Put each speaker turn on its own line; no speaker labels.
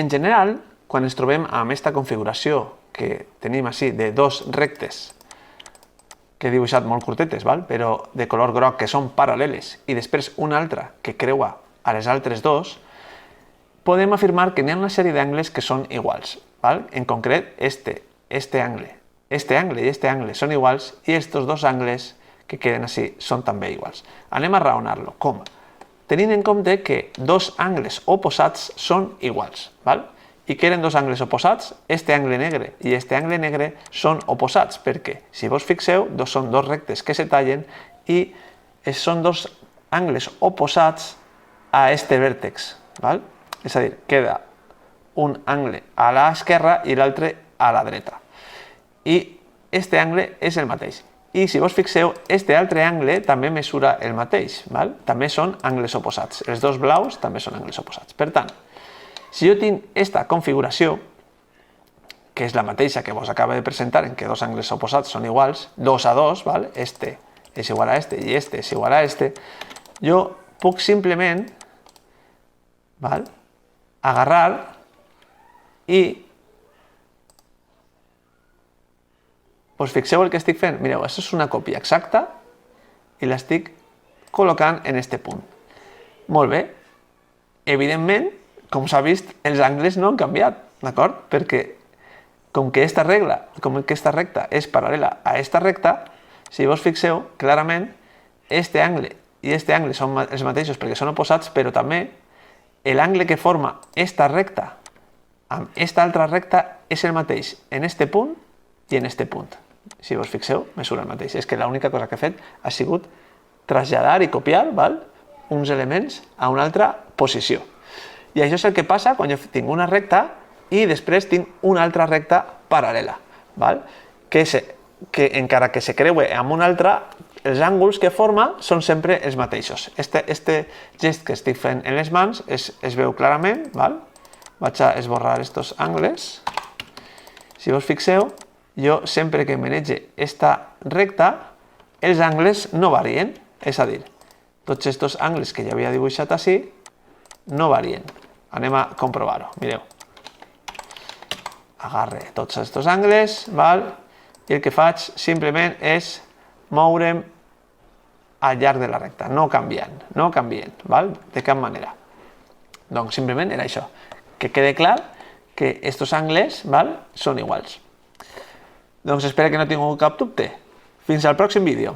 En general, quan ens trobem amb aquesta configuració que tenim així de dos rectes que he dibuixat molt curtetes, però de color groc, que són paral·leles, i després una altra que creua a les altres dos, podem afirmar que n'hi ha una sèrie d'angles que són iguals. En concret, este angle i este angle són iguals i estos dos angles que queden així són també iguals. Anem a raonar-lo. Com? Tenint en compte que dos angles oposats són iguals. I que eren dos angles oposats, este angle negre i este angle negre són oposats, perquè, si vos fixeu, són dos rectes que se tallen i són dos angles oposats a este vèrtex. És a dir, queda un angle a l'esquerra i l'altre a la dreta. I este angle és el mateix. I si vos fixeu, este altre angle també mesura el mateix. També són angles oposats. Els dos blaus també són angles oposats. Per tant, si jo tinc aquesta configuració, que és la mateixa que vos acaba de presentar, en què dos angles oposats són iguals, 2 a 2, este és igual a este i este és igual a este, jo puc simplement agarrar i us fixeu el que estic fent? Mireu, això és una còpia exacta i l'estic col·locant en este punt. Molt bé. Evidentment, com s'ha vist, els angles no han canviat, d'acord? Perquè com que aquesta recta és paral·lela a aquesta recta, si vos fixeu, clarament, este angle i este angle són els mateixos perquè són oposats, però també l'angle que forma esta recta amb esta altra recta és el mateix en este punt i en este punt. Si vos fixeu, mesura el mateix. És que l'única cosa que he fet ha sigut traslladar i copiar uns elements a una altra posició. I això és el que passa quan jo tinc una recta i després tinc una altra recta paral·lela, que encara que se creue amb una altra, els ànguls que forma són sempre els mateixos. Este gest que estic fent en les mans es veu clarament. Vaig a esborrar estos angles. Si vos fixeu, jo sempre que manege esta recta, els angles no varien. És a dir, tots aquests angles que ja havia dibuixat així no varien. Anem a comprovar-ho. Mireu. Agarre tots aquests angles, i el que faig simplement és moure'm al llarg de la recta, no canviant, de cap manera. Doncs simplement era això, que quede clar que aquests angles són iguals. Doncs espero que no tingueu cap dubte. Fins al pròxim vídeo.